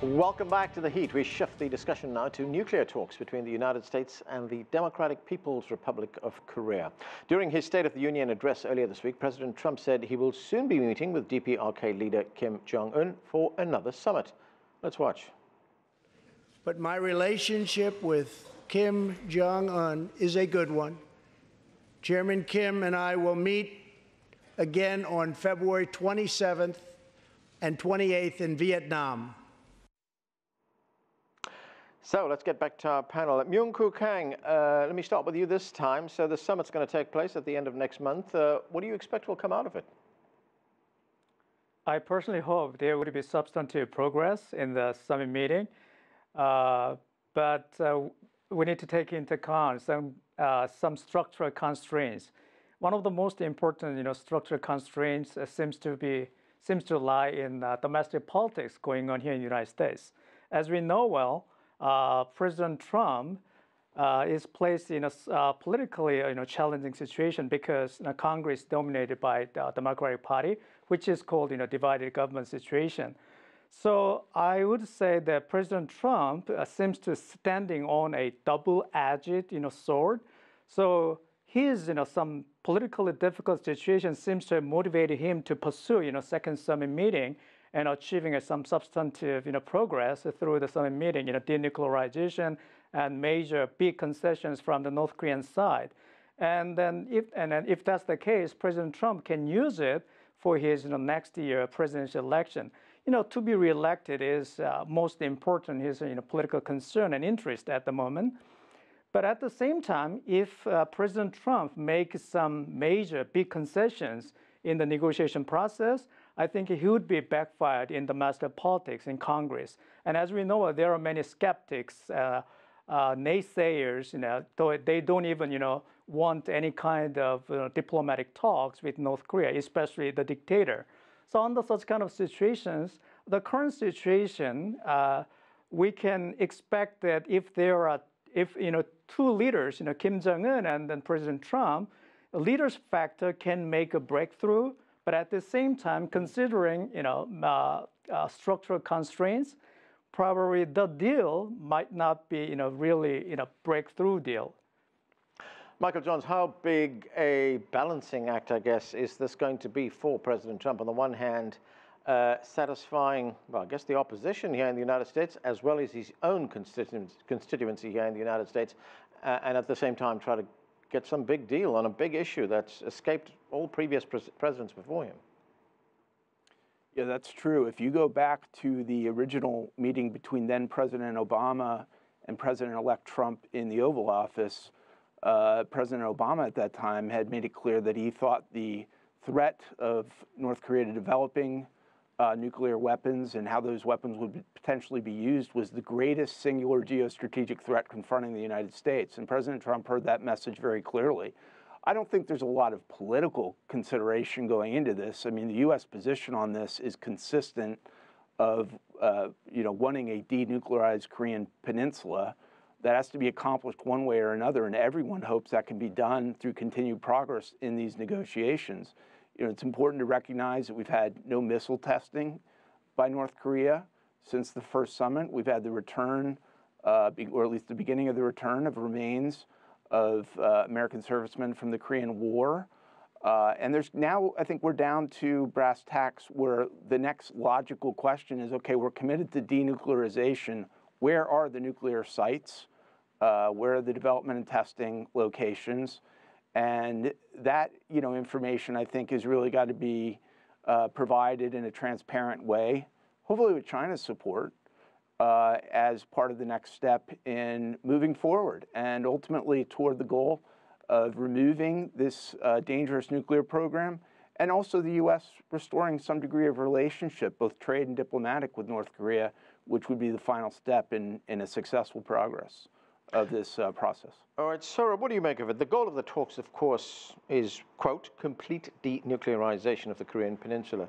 Welcome back to The Heat. We shift the discussion now to nuclear talks between the United States and the Democratic People's Republic of Korea. During his State of the Union address earlier this week, President Trump said he will soon be meeting with DPRK leader Kim Jong for another summit. Let's watch. But my relationship with Kim Jong is a good one. Chairman Kim and I will meet again on February 27th and 28th in Vietnam. So let's get back to our panel. Myung-koo Kang, let me start with you this time. So the summit's going to take place at the end of next month. What do you expect will come out of it? I personally hope there would be substantive progress in the summit meeting, but we need to take into account some structural constraints. One of the most important, structural constraints seems to lie in domestic politics going on here in the United States. As we know well, President Trump is placed in a politically challenging situation because Congress is dominated by the Democratic Party, which is called divided government situation. So I would say that President Trump seems to standing on a double-edged sword. So his some politically difficult situation seems to have motivated him to pursue second summit meeting and achieving some substantive progress through the summit meeting, denuclearization and major big concessions from the North Korean side. And then if that's the case, President Trump can use it for his next year presidential election. To be reelected is most important, his political concern and interest at the moment. But at the same time, if President Trump makes some major big concessions in the negotiation process, I think he would be backfired in domestic politics in Congress. And as we know, there are many skeptics, naysayers, though they don't even, want any kind of diplomatic talks with North Korea, especially the dictator. So under such kind of situations, the current situation, we can expect that if two leaders, Kim Jong-un and then President Trump, the leaders factor can make a breakthrough. But at the same time, considering structural constraints, probably the deal might not be really breakthrough deal. Michael Johns, how big a balancing act, I guess, is this going to be for President Trump? On the one hand, satisfying, well, I guess the opposition here in the United States, as well as his own constituency here in the United States, and at the same time try to get some big deal on a big issue that's escaped all previous presidents before him. Yeah, that's true. If you go back to the original meeting between then President Obama and President-elect Trump in the Oval Office, President Obama at that time had made it clear that he thought the threat of North Korea to developing nuclear weapons and how those weapons would potentially be used was the greatest singular geostrategic threat confronting the United States. And President Trump heard that message very clearly. I don't think there's a lot of political consideration going into this. I mean, the U.S. position on this is consistent of, wanting a denuclearized Korean peninsula. That has to be accomplished one way or another, and everyone hopes that can be done through continued progress in these negotiations. It's important to recognize that we've had no missile testing by North Korea since the first summit. We've had the return, or at least the beginning of the return of remains of American servicemen from the Korean War. And there's now, I think we're down to brass tacks where the next logical question is, okay, we're committed to denuclearization. Where are the nuclear sites? Where are the development and testing locations? And that, information, I think, has really got to be provided in a transparent way, hopefully with China's support, as part of the next step in moving forward and ultimately toward the goal of removing this dangerous nuclear program, and also the U.S. restoring some degree of relationship, both trade and diplomatic, with North Korea, which would be the final step in a successful progress of this process. All right, Sourabh, what do you make of it? The goal of the talks, of course, is, quote, complete denuclearization of the Korean Peninsula.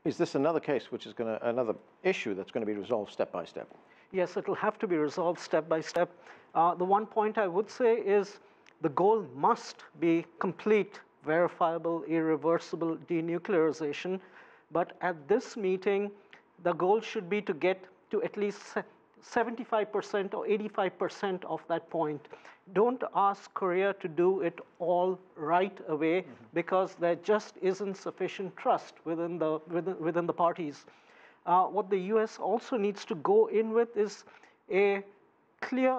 Is this another case which is another issue that's going to be resolved step by step? Yes, it will have to be resolved step by step. The one point I would say is the goal must be complete, verifiable, irreversible denuclearization. But at this meeting, the goal should be to get to at least 75% or 85% of that point. Don't ask Korea to do it all right away, because there just isn't sufficient trust within the parties. What the U.S. also needs to go in with is a clear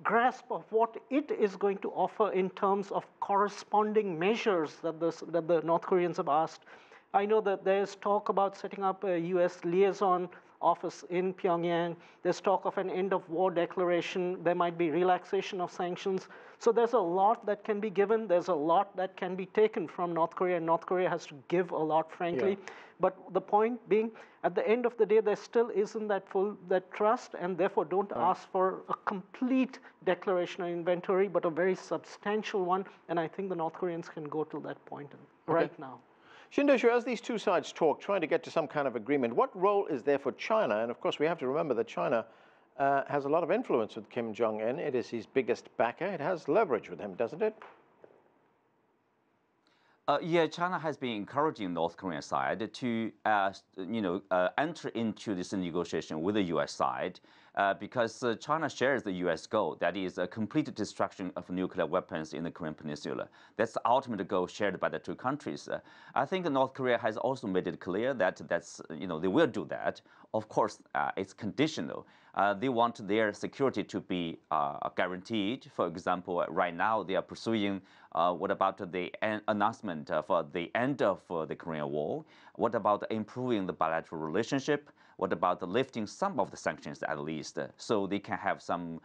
grasp of what it is going to offer in terms of corresponding measures that the North Koreans have asked. I know that there's talk about setting up a U.S. liaison office in Pyongyang. There's talk of an end-of-war declaration. There might be relaxation of sanctions. So there's a lot that can be given. There's a lot that can be taken from North Korea, and North Korea has to give a lot, frankly. Yeah. But the point being, at the end of the day, there still isn't that trust, and therefore don't ask for a complete declaration or inventory, but a very substantial one. And I think the North Koreans can go to that point right now. Qinduo Xu, as these two sides talk, trying to get to some kind of agreement, what role is there for China? And of course, we have to remember that China has a lot of influence with Kim Jong. It is his biggest backer. It has leverage with him, doesn't it? Yeah, China has been encouraging North Korean side to, enter into this negotiation with the U.S. side because China shares the U.S. goal, that is a complete destruction of nuclear weapons in the Korean Peninsula. That's the ultimate goal shared by the two countries. I think North Korea has also made it clear that they will do that. Of course, it's conditional. They want their security to be guaranteed. For example, right now they are pursuing what about the announcement for the end of the Korean War? What about improving the bilateral relationship? What about lifting some of the sanctions at least, so they can have some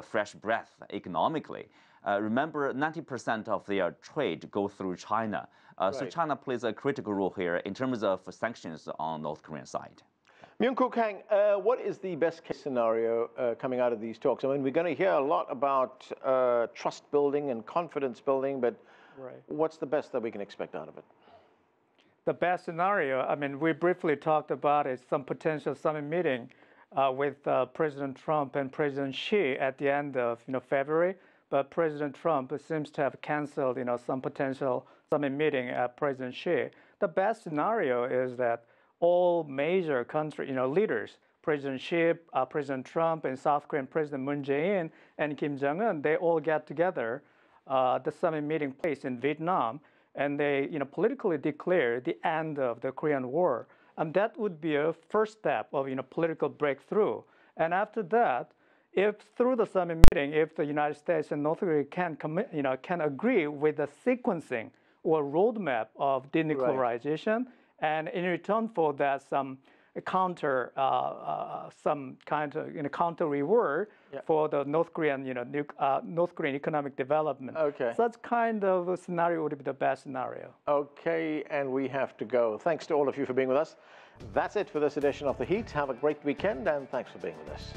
fresh breath economically? Remember, 90% of their trade goes through China. So China plays a critical role here in terms of sanctions on North Korean side. Myung-koo Kang, what is the best case scenario coming out of these talks? I mean, we're going to hear a lot about trust building and confidence building, but what's the best that we can expect out of it? The best scenario, I mean, we briefly talked about it, some potential summit meeting with President Trump and President Xi at the end of February. But President Trump seems to have canceled some potential summit meeting at President Xi. The best scenario is that all major country leaders, President Xi, President Trump, and South Korean President Moon Jae-in and Kim Jong they all get together. The summit meeting place in Vietnam, and they politically declare the end of the Korean War. And that would be a first step of political breakthrough. And after that, if through the summit meeting, if the United States and North Korea can agree with the sequencing or roadmap of denuclearization, and in return for that, some counter reward for the North Korean, North Korean economic development. Such kind of a scenario would be the best scenario. Okay, and we have to go. Thanks to all of you for being with us. That's it for this edition of The Heat. Have a great weekend, and thanks for being with us.